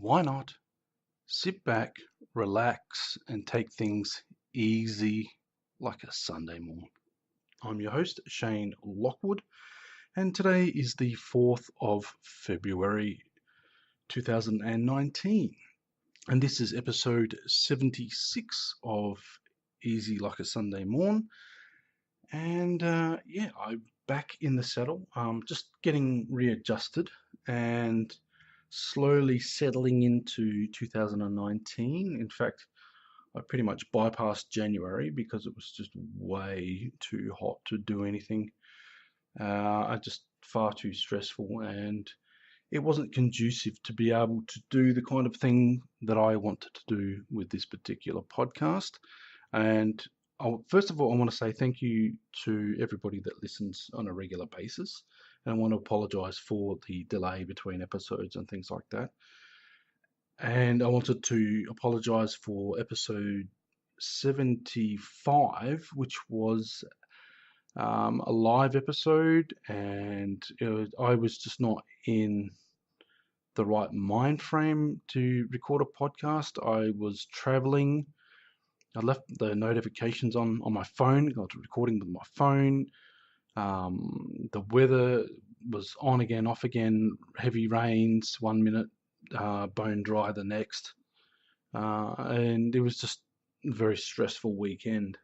why not sit back, relax, and take things easy like a Sunday morning? I'm your host, Shane Lockwood, and today is the 4th of February 2019, and this is episode 76 of Easy Like a Sunday Morn. And I'm back in the saddle, just getting readjusted and slowly settling into 2019. In fact, I pretty much bypassed January because it was just way too hot to do anything. I just far too stressful, and it wasn't conducive to be able to do the kind of thing that I wanted to do with this particular podcast. And first of all, I want to say thank you to everybody that listens on a regular basis. And I want to apologize for the delay between episodes and things like that. And I wanted to apologize for episode 75, which was a live episode, and I was just not in the right mind frame to record a podcast. I was traveling. I left the notifications on my phone. I was recording with my phone. The weather was on again, off again. Heavy rains 1 minute, bone dry the next, and it was just a very stressful weekend.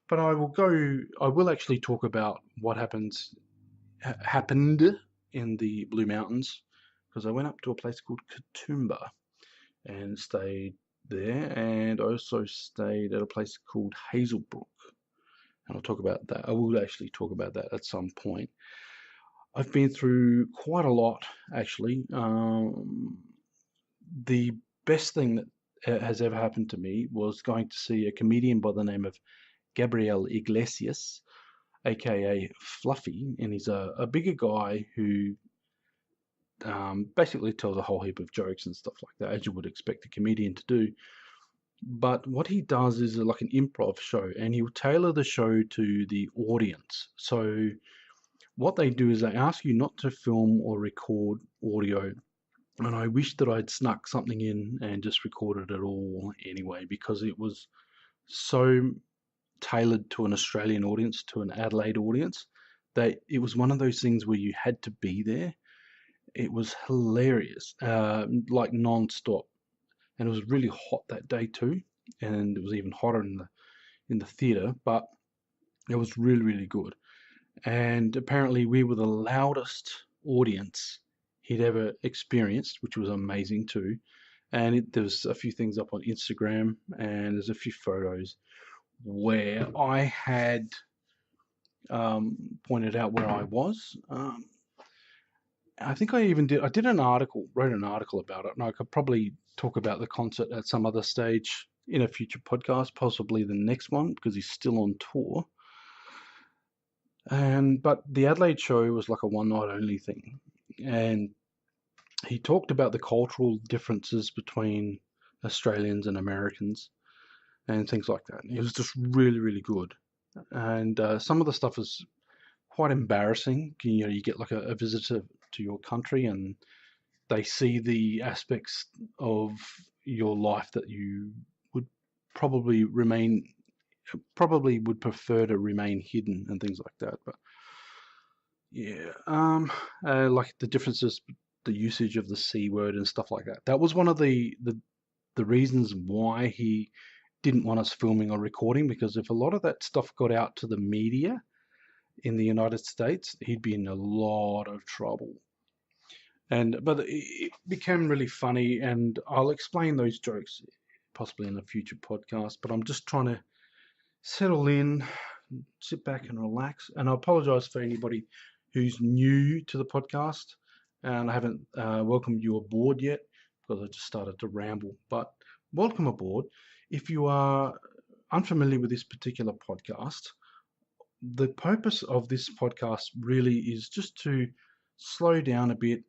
But I will actually talk about what happened in the Blue Mountains, because I went up to a place called Katoomba and stayed there, and I also stayed at a place called Hazelbrook, and I'll talk about that. I will actually talk about that at some point. I've been through quite a lot, actually. The best thing that has ever happened to me was going to see a comedian by the name of Gabriel Iglesias, aka Fluffy, and he's a bigger guy who basically tells a whole heap of jokes and stuff like that, as you would expect a comedian to do. But what he does is like an improv show, and he'll tailor the show to the audience. So what they do is they ask you not to film or record audio. And I wish that I'd snuck something in and just recorded it all anyway, because it was so tailored to an Australian audience, to an Adelaide audience, that it was one of those things where you had to be there. It was hilarious, like non-stop, and it was really hot that day too, and it was even hotter in the theatre. But it was really, really good. And apparently, we were the loudest audience he'd ever experienced, which was amazing too. And there's a few things up on Instagram, and there's a few photos where I had pointed out where I was. I think I did wrote an article about it, and I could probably talk about the concert at some other stage in a future podcast, possibly the next one, because he's still on tour. But the Adelaide show was like a one night only thing, and he talked about the cultural differences between Australians and Americans and things like that. It was just really, really good. And some of the stuff is quite embarrassing. You get like a visitor to your country, and they see the aspects of your life that you would probably would prefer to remain hidden and things like that. But yeah, like the differences, the usage of the C word and stuff like that. That was one of the reasons why he didn't want us filming or recording, because if a lot of that stuff got out to the media in the United States, he'd be in a lot of trouble. But it became really funny, and I'll explain those jokes possibly in a future podcast. But I'm just trying to settle in, sit back and relax. And I apologize for anybody who's new to the podcast, and I haven't welcomed you aboard yet because I just started to ramble. But welcome aboard. If you are unfamiliar with this particular podcast, the purpose of this podcast really is just to slow down a bit,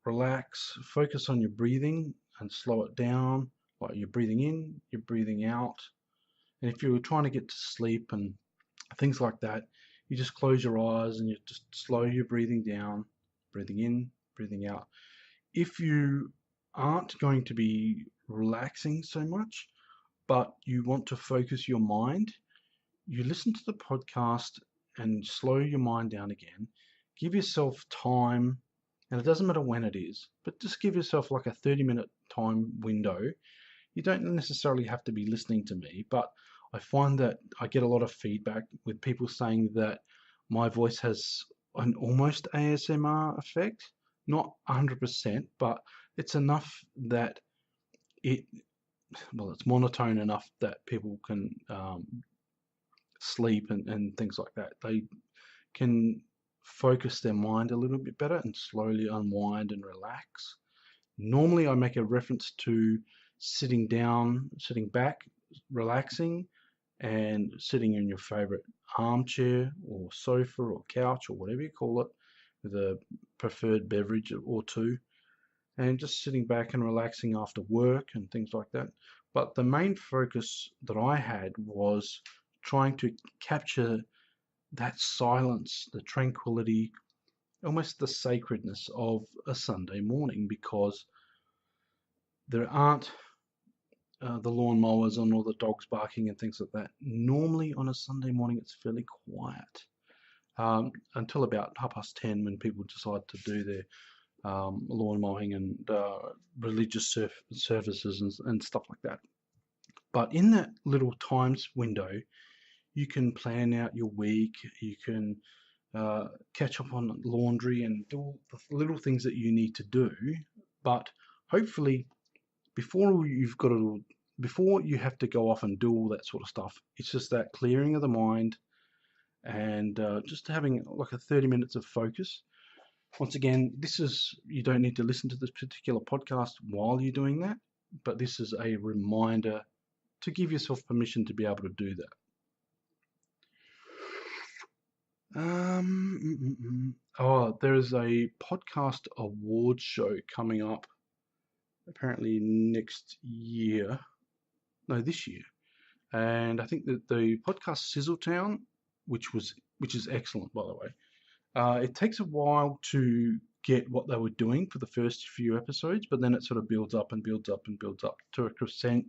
relax, focus on your breathing and slow it down. Like you're breathing in, you're breathing out. And if you're trying to get to sleep and things like that, you just close your eyes and you just slow your breathing down, breathing in, breathing out. If you aren't going to be relaxing so much, but you want to focus your mind, you listen to the podcast and slow your mind down again. Give yourself time, and it doesn't matter when it is, but just give yourself like a 30-minute time window. You don't necessarily have to be listening to me, but I find that I get a lot of feedback with people saying that my voice has an almost ASMR effect. Not 100%, but it's enough that it, well, it's monotone enough that people can sleep and things like that. They can focus their mind a little bit better and slowly unwind and relax. Normally, I make a reference to sitting down, sitting back, relaxing, and sitting in your favorite armchair or sofa or couch or whatever you call it, with a preferred beverage or two, and just sitting back and relaxing after work and things like that. But the main focus that I had was trying to capture that silence, the tranquility, almost the sacredness of a Sunday morning, because there aren't the lawn mowers on or the dogs barking and things like that. Normally on a Sunday morning, it's fairly quiet until about 10:30 when people decide to do their lawn mowing and religious services and stuff like that. But in that little times window, you can plan out your week. You can catch up on laundry and do all the little things that you need to do. But hopefully, before before you have to go off and do all that sort of stuff, it's just that clearing of the mind and just having like a 30 minutes of focus. Once again, you don't need to listen to this particular podcast while you're doing that, but this is a reminder to give yourself permission to be able to do that. There is a podcast awards show coming up apparently this year. And I think that the podcast Sizzletown, which is excellent, by the way. It takes a while to get what they were doing for the first few episodes, but then it sort of builds up and builds up and builds up to a crescendo,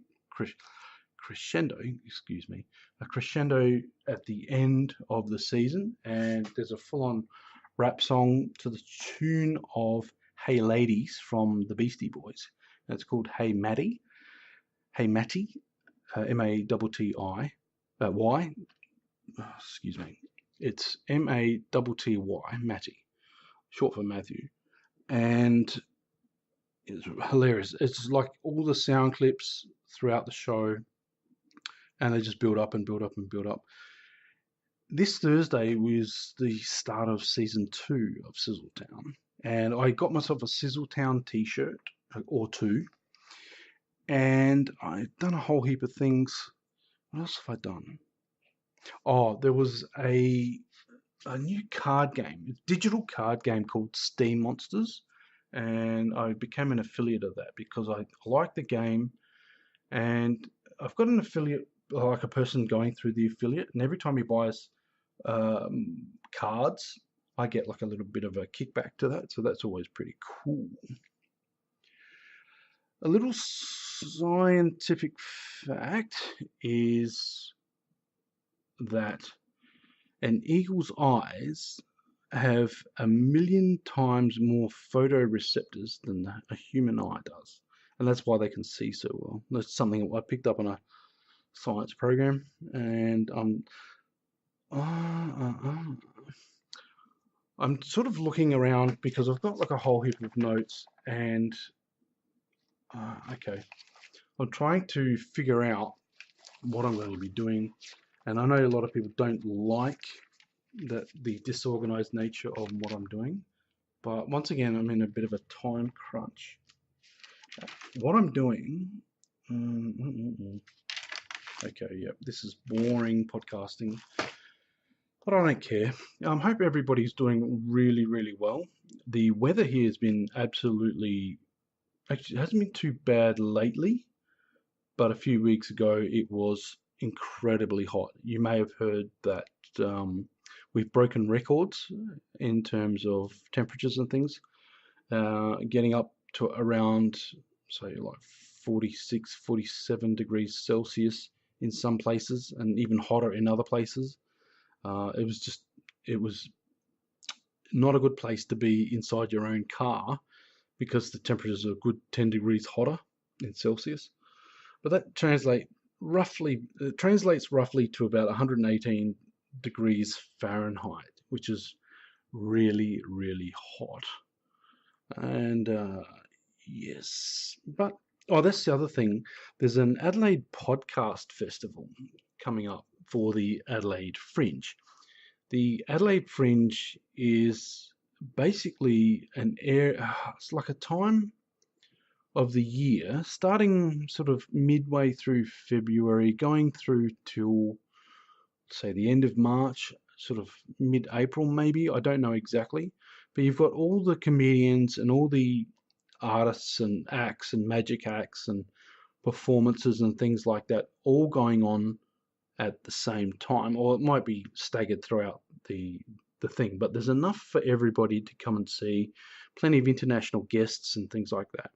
a crescendo at the end of the season, and there's a full-on rap song to the tune of "Hey Ladies" from the Beastie Boys. And it's called "Hey Matty," Matty, Y. Excuse me. It's Matty, Matty, short for Matthew, and it's hilarious. It's like all the sound clips throughout the show, and they just build up and build up and build up. This Thursday was the start of season 2 of Sizzletown, and I got myself a Sizzletown t-shirt or two, and I've done a whole heap of things. What else have I done? Oh, there was a new card game, a digital card game called Steam Monsters, and I became an affiliate of that because I like the game, and I've got an affiliate, like a person going through the affiliate, and every time he buys cards, I get like a little bit of a kickback to that, so that's always pretty cool. A little scientific fact is that an eagle's eyes have 1,000,000 times more photoreceptors than a human eye does, and that's why they can see so well. That's something I picked up on a science program, and I'm sort of looking around because I've got like a whole heap of notes, and okay, I'm trying to figure out what I'm going to be doing, and I know a lot of people don't like the disorganized nature of what I'm doing, but once again, I'm in a bit of a time crunch. What I'm doing, okay, yep, this is boring podcasting, but I don't care. I hope everybody's doing really, really well. The weather here has been actually, it hasn't been too bad lately, but a few weeks ago it was incredibly hot. You may have heard that we've broken records in terms of temperatures and things, getting up to around so like 46, 47 degrees Celsius in some places, and even hotter in other places. It was not a good place to be inside your own car, because the temperatures are a good 10 degrees hotter in Celsius. But that translates roughly to about 118 degrees Fahrenheit, which is really, really hot. And yes, but oh, that's the other thing. There's an Adelaide podcast festival coming up for the Adelaide Fringe. The Adelaide Fringe is basically it's like a time of the year, starting sort of midway through February, going through till, say, the end of March, sort of mid-April maybe. I don't know exactly. But you've got all the comedians and all the artists and acts and magic acts and performances and things like that all going on at the same time, or it might be staggered throughout the thing, but there's enough for everybody to come and see, plenty of international guests and things like that.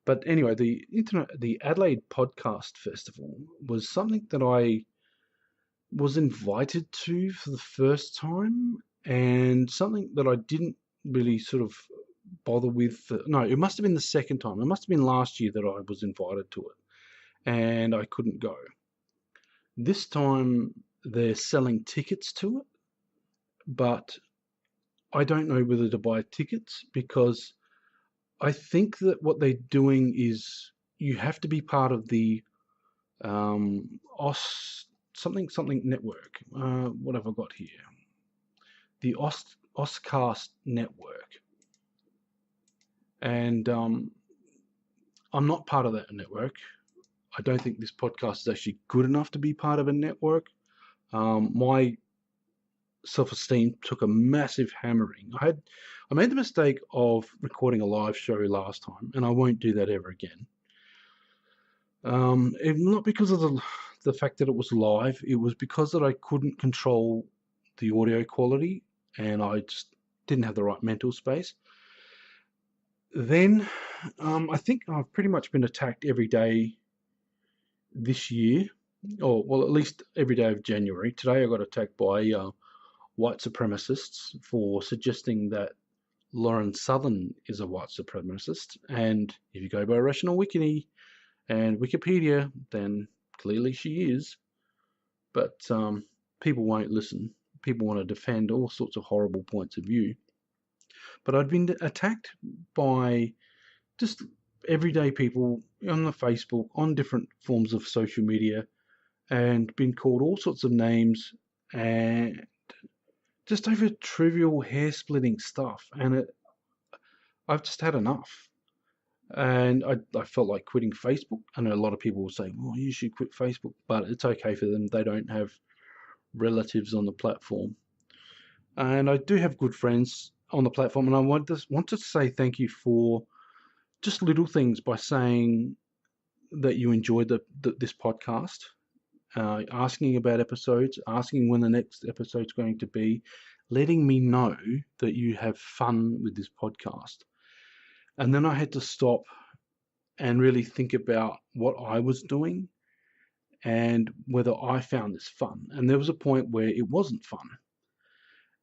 But anyway, the Adelaide Podcast Festival was something that I was invited to for the first time, and something that I didn't really sort of bother with. No, it must have been the second time. It must have been last year that I was invited to it, and I couldn't go. This time they're selling tickets to it, but I don't know whether to buy tickets, because I think that what they're doing is you have to be part of the something network. What have I got here? The Oscast network, and I'm not part of that network. I don't think this podcast is actually good enough to be part of a network. My self-esteem took a massive hammering. I made the mistake of recording a live show last time, and I won't do that ever again. Not because of the fact that it was live. It was because that I couldn't control the audio quality, and I just didn't have the right mental space. Then I think I've pretty much been attacked every day this year, or well, at least every day of January. Today I got attacked by white supremacists for suggesting that Lauren Southern is a white supremacist, and if you go by Rational Wiki and Wikipedia, then clearly she is. But people won't listen. People want to defend all sorts of horrible points of view. But I'd been attacked by just everyday people on the Facebook, on different forms of social media, and been called all sorts of names, and just over trivial hair-splitting stuff. And I've just had enough. And I felt like quitting Facebook. I know a lot of people will say, well, you should quit Facebook, but it's okay for them. They don't have relatives on the platform. And I do have good friends on the platform, and I want to say thank you for just little things, by saying that you enjoyed this podcast, asking about episodes, asking when the next episode's going to be, letting me know that you have fun with this podcast. And then I had to stop and really think about what I was doing and whether I found this fun. And there was a point where it wasn't fun.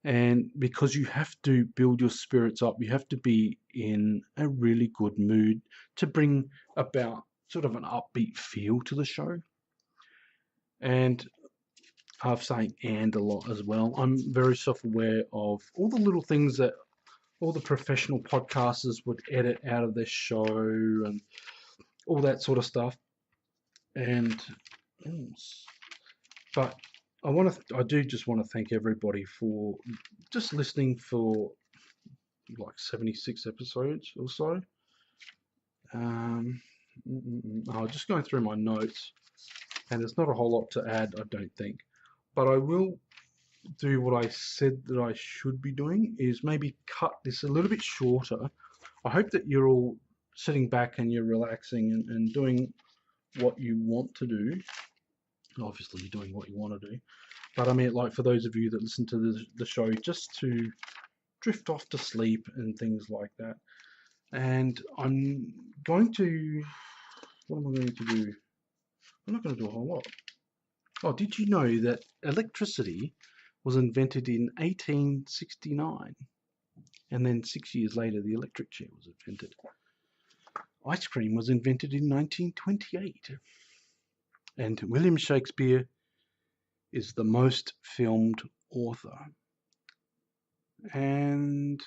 And because you have to build your spirits up, you have to be in a really good mood to bring about sort of an upbeat feel to the show. And I've saying "and" a lot as well. I'm very self-aware of all the little things that all the professional podcasters would edit out of their show and all that sort of stuff. And but I do just want to thank everybody for just listening for like 76 episodes or so. I was just going through my notes, and there's not a whole lot to add, I don't think. But I will do what I said that I should be doing, is maybe cut this a little bit shorter. I hope that you're all sitting back and you're relaxing and doing what you want to do. Obviously, you're doing what you want to do. But I mean, like, for those of you that listen to the show, just to drift off to sleep and things like that. And I'm going to, what am I going to do? I'm not going to do a whole lot. Oh, did you know that electricity was invented in 1869? And then 6 years later, the electric chair was invented. Ice cream was invented in 1928. And William Shakespeare is the most filmed author. And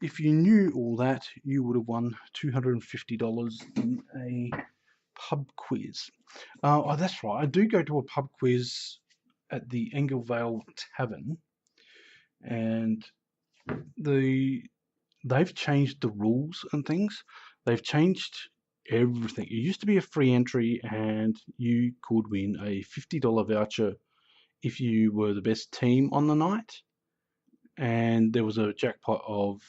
if you knew all that, you would have won $250 in a pub quiz. Oh, that's right. I do go to a pub quiz at the Engelvale Tavern, and they've changed the rules and things. They've changed everything. It used to be a free entry, and you could win a $50 voucher if you were the best team on the night. And there was a jackpot of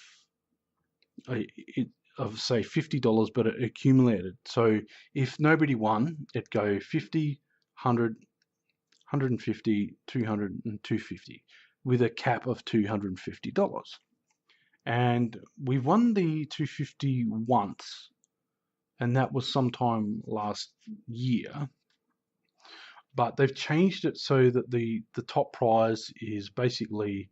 say $50, but it accumulated. So if nobody won, it'd go 50, 100, 150, 200, and 250 with a cap of $250. And we won the 250 once, and that was sometime last year. But they've changed it so that the top prize is basically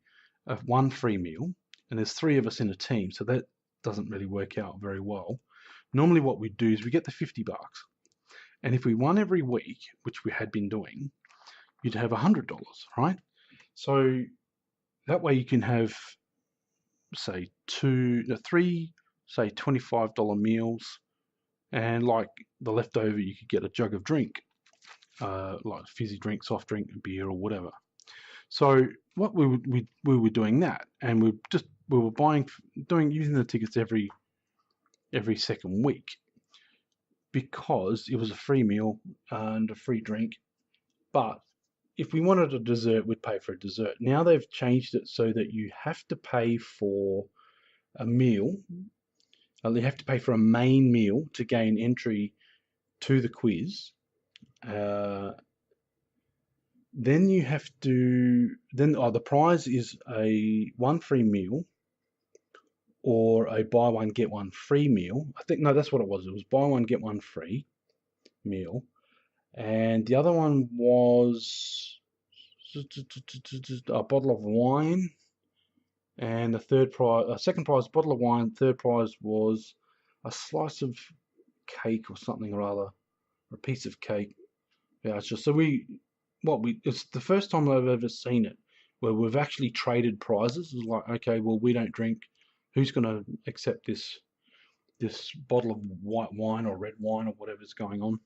one free meal, and there's 3 of us in a team, so that doesn't really work out very well. Normally what we do is we get the $50, and if we won every week, which we had been doing, you'd have $100, right? So that way you can have, say, 3, say, $25 meals, and like the leftover, you could get a jug of drink, like fizzy drink, soft drink, beer, or whatever. So what we were doing that, and we were using the tickets every second week, because it was a free meal and a free drink. But if we wanted a dessert, we'd pay for a dessert. Now they've changed it so that you have to pay for a meal. You have to pay for a main meal to gain entry to the quiz. Then you have to, the prize is one free meal or a buy one, get one free meal. I think, no, that's what it was. It was buy one, get one free meal. And the other one was a bottle of wine. And the second prize, bottle of wine. Third prize was a slice of cake or something or other, a piece of cake voucher. So it's the first time I've ever seen it where we've actually traded prizes. It's like, okay, well, we don't drink. Who's going to accept this bottle of white wine or red wine or whatever's going on?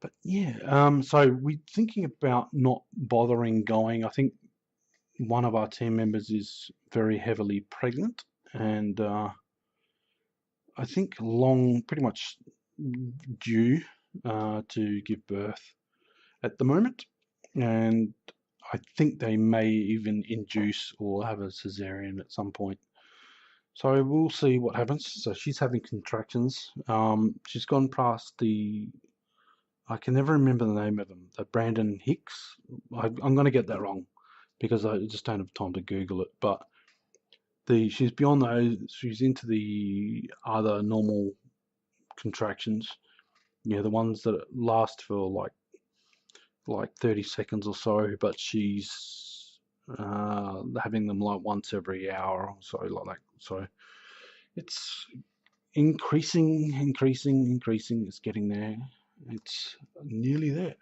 But yeah, so we're thinking about not bothering going. I think one of our team members is very heavily pregnant, and I think pretty much due to give birth at the moment, and I think they may even induce or have a cesarean at some point. So we'll see what happens. So she's having contractions. She's gone past I can never remember the name of them. The Brandon Hicks. I'm going to get that wrong because I just don't have time to Google it. But she's beyond those. She's into the other normal contractions. Yeah, the ones that last for like 30 seconds or so. But she's having them like once every hour or so, like that. So it's increasing. It's getting there. It's nearly there.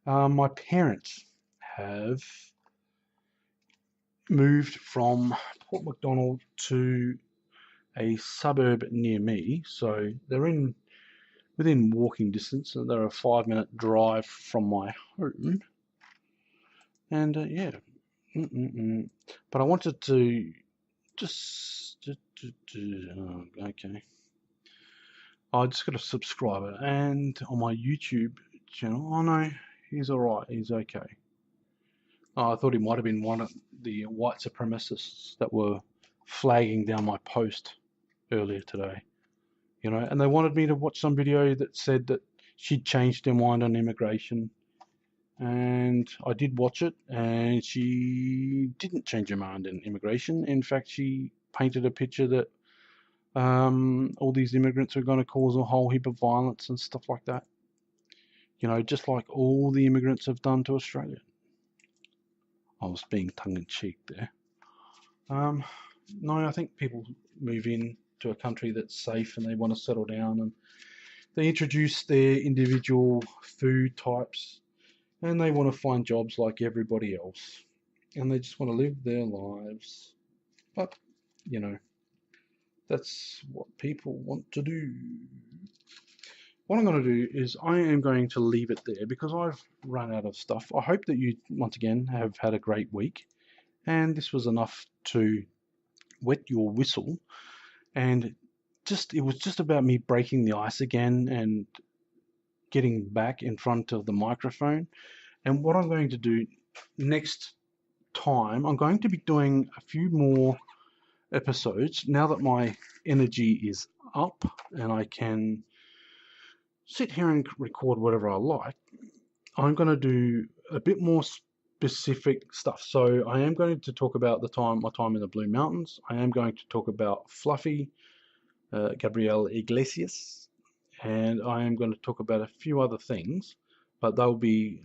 My parents have moved from Port Macdonald to a suburb near me, so they're within walking distance, and they're a 5-minute drive from my home. And yeah, but I wanted to okay. I just got a subscriber, and on my YouTube channel, oh no, he's alright, he's okay. I thought he might have been one of the white supremacists that were flagging down my post earlier today. And they wanted me to watch some video that said that she'd changed her mind on immigration. And I did watch it, and she didn't change her mind on immigration. In fact, she painted a picture that all these immigrants are going to cause a whole heap of violence and stuff like that. Just like all the immigrants have done to Australia. I was being tongue-in-cheek there. No, I think people move in to a country that's safe and they want to settle down, and they introduce their individual food types, and they want to find jobs like everybody else, and they just want to live their lives. But, that's what people want to do. What I'm going to do is I am going to leave it there because I've run out of stuff. I hope that you, once again, have had a great week, and this was enough to wet your whistle, and it was just about me breaking the ice again and getting back in front of the microphone. And what I'm going to do next time, I'm going to be doing a few more episodes now that my energy is up and I can sit here and record whatever I like. I'm going to do a bit more specific stuff. So I am going to talk about my time in the Blue Mountains. I am going to talk about Fluffy, Gabriel Iglesias, and I am going to talk about a few other things, but they'll be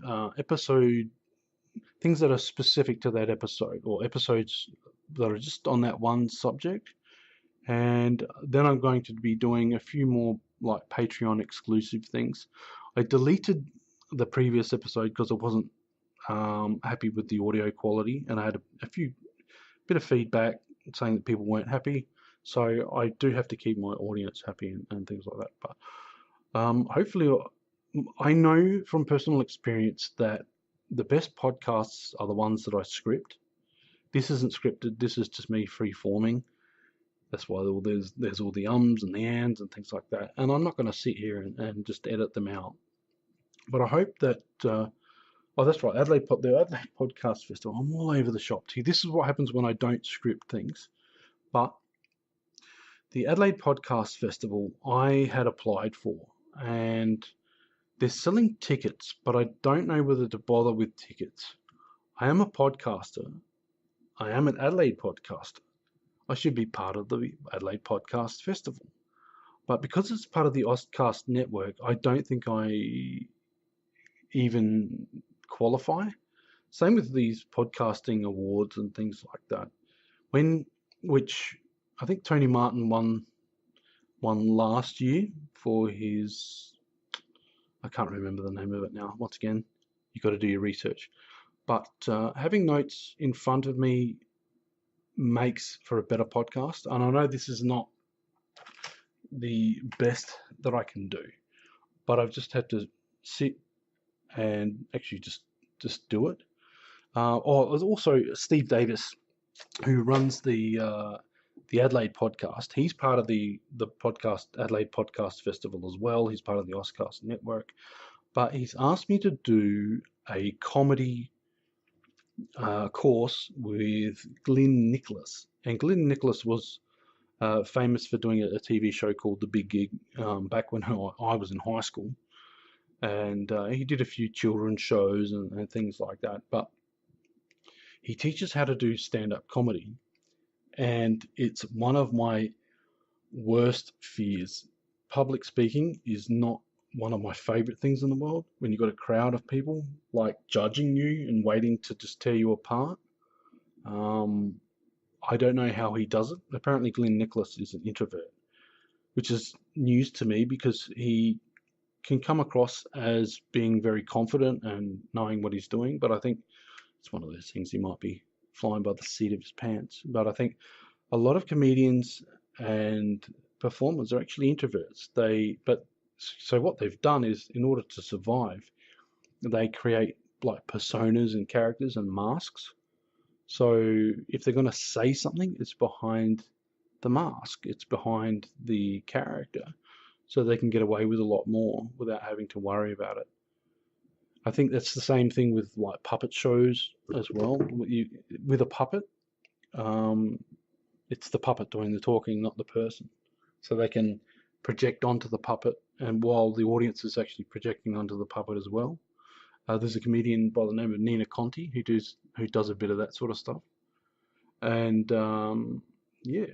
things that are specific to that episode, or episodes that are just on that one subject. And then I'm going to be doing a few more like Patreon exclusive things. I deleted the previous episode because I wasn't happy with the audio quality, and I had a bit of feedback saying that people weren't happy. So I do have to keep my audience happy and things like that. But hopefully, I know from personal experience that the best podcasts are the ones that I script. This isn't scripted. This is just me free-forming. That's why there's all the ums and the ands and things like that. And I'm not going to sit here and just edit them out. But I hope that... oh, that's right, the Adelaide Podcast Festival. I'm all over the shop. See, this is what happens when I don't script things. But the Adelaide Podcast Festival I had applied for, and they're selling tickets, but I don't know whether to bother with tickets. I am a podcaster. I am an Adelaide podcaster. I should be part of the Adelaide Podcast Festival. But because it's part of the Ozcast network, I don't think I even qualify. Same with these podcasting awards and things like that. Which I think Tony Martin won last year for his, I can't remember the name of it now. Once again, you've got to do your research. But having notes in front of me makes for a better podcast. And I know this is not the best that I can do, but I've just had to sit and actually just do it. There's also Steve Davis, who runs the Adelaide podcast. He's part of the Adelaide Podcast Festival as well. He's part of the Ozcast network, but he's asked me to do a comedy course with Glyn Nicholas. And Glyn Nicholas was famous for doing a TV show called The Big Gig back when I was in high school. And he did a few children's shows and things like that. But he teaches how to do stand-up comedy. And it's one of my worst fears. Public speaking is not one of my favorite things in the world. When you've got a crowd of people like judging you and waiting to just tear you apart. I don't know how he does it. Apparently Glyn Nicholas is an introvert, which is news to me because he can come across as being very confident and knowing what he's doing, but I think it's one of those things he might be flying by the seat of his pants. But I think a lot of comedians and performers are actually introverts. So what they've done is, in order to survive, they create like personas and characters and masks. So if they're going to say something, it's behind the mask, it's behind the character, so they can get away with a lot more without having to worry about it. I think that's the same thing with like puppet shows as well. With a puppet, it's the puppet doing the talking, not the person. So they can project onto the puppet, and while the audience is actually projecting onto the puppet as well. There's a comedian by the name of Nina Conti who does a bit of that sort of stuff. And yeah.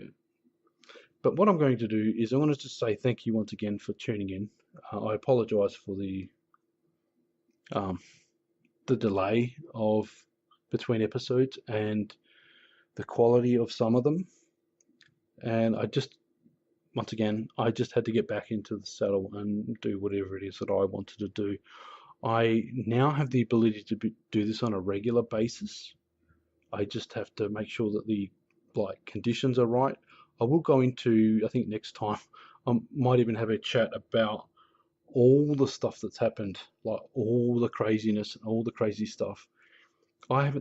But what I'm going to do is I want to just say thank you once again for tuning in. I apologise for um, the delay of between episodes and the quality of some of them. And once again, I just had to get back into the saddle and do whatever it is that I wanted to do. I now have the ability to do this on a regular basis. I just have to make sure that the conditions are right. I will go into, I think next time, I might even have a chat about all the stuff that's happened, like all the craziness and all the crazy stuff.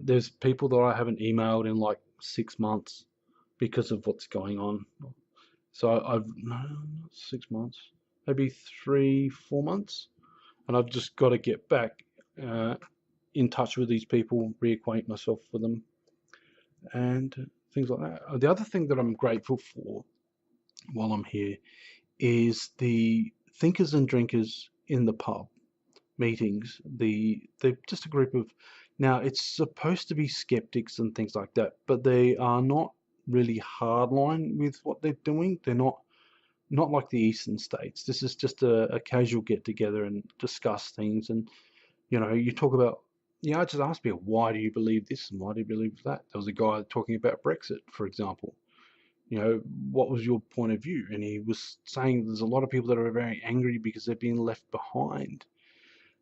There's people that I haven't emailed in like 6 months because of what's going on. So no, not 6 months, maybe 3, 4 months, and I've just got to get back in touch with these people, reacquaint myself with them, and things like that. The other thing that I'm grateful for while I'm here is the thinkers and drinkers in the pub meetings. They're just a group of, now it's supposed to be skeptics and things like that, but they are not really hardline with what they're doing. They're not like the eastern states. This is just a casual get together and discuss things. And you talk about, I just asked people, why do you believe this and why do you believe that? There was a guy talking about Brexit, for example. What was your point of view? And he was saying there's a lot of people that are very angry because they're being left behind.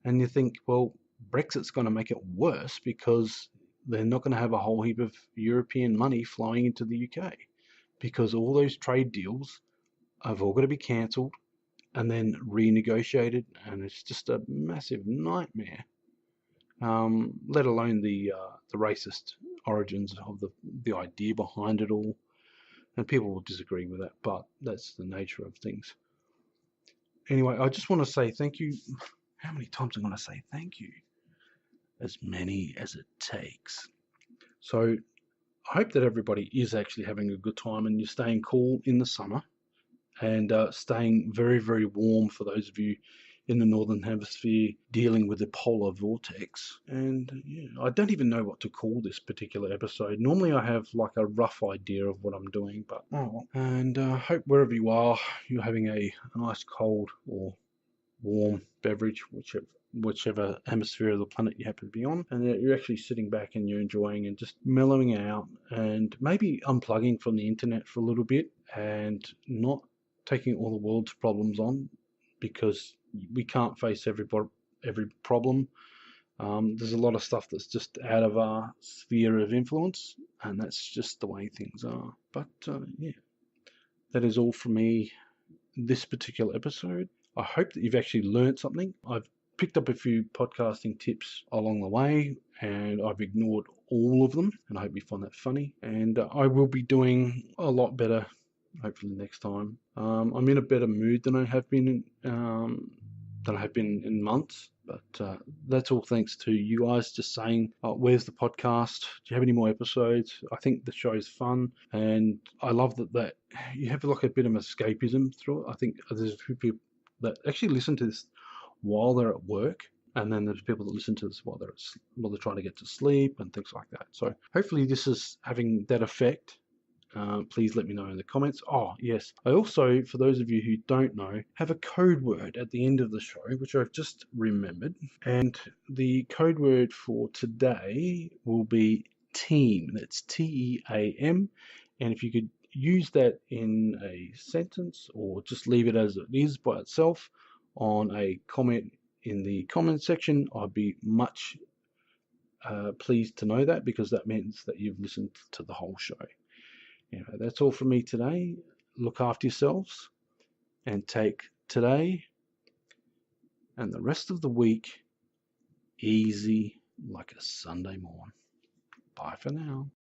And you think, well, Brexit's going to make it worse because they're not going to have a whole heap of European money flowing into the UK because all those trade deals have all got to be cancelled and then renegotiated, and it's just a massive nightmare. Let alone the racist origins of the idea behind it all. And people will disagree with that, but that's the nature of things. Anyway, I just want to say thank you. How many times am I going to say thank you? As many as it takes. So I hope that everybody is actually having a good time and you're staying cool in the summer and staying very, very warm for those of you in the Northern Hemisphere dealing with the polar vortex. And I don't even know what to call this particular episode. Normally I have like a rough idea of what I'm doing, but and I hope wherever you are, you're having a nice cold or warm beverage, whichever hemisphere of the planet you happen to be on, and you're actually sitting back and you're enjoying and just mellowing out and maybe unplugging from the internet for a little bit and not taking all the world's problems on, because we can't face every problem. There's a lot of stuff that's just out of our sphere of influence, and that's just the way things are. But that is all from me this particular episode. I hope that you've actually learned something. I've picked up a few podcasting tips along the way, and I've ignored all of them, and I hope you find that funny. And I will be doing a lot better, hopefully next time. I'm in a better mood than I have been in months, but that's all thanks to you guys just saying, where's the podcast? Do you have any more episodes? I think the show is fun, and I love that you have like a bit of escapism through it. I think there's a few people that actually listen to this while they're at work, and then there's people that listen to this while they're trying to get to sleep and things like that. So hopefully this is having that effect. Please let me know in the comments. Oh, yes. I also, for those of you who don't know, have a code word at the end of the show, which I've just remembered. And the code word for today will be team. That's TEAM. And if you could use that in a sentence or just leave it as it is by itself on a comment in the comment section, I'd be much pleased to know that, because that means that you've listened to the whole show. That's all from me today. Look after yourselves and take today and the rest of the week easy like a Sunday morn. Bye for now.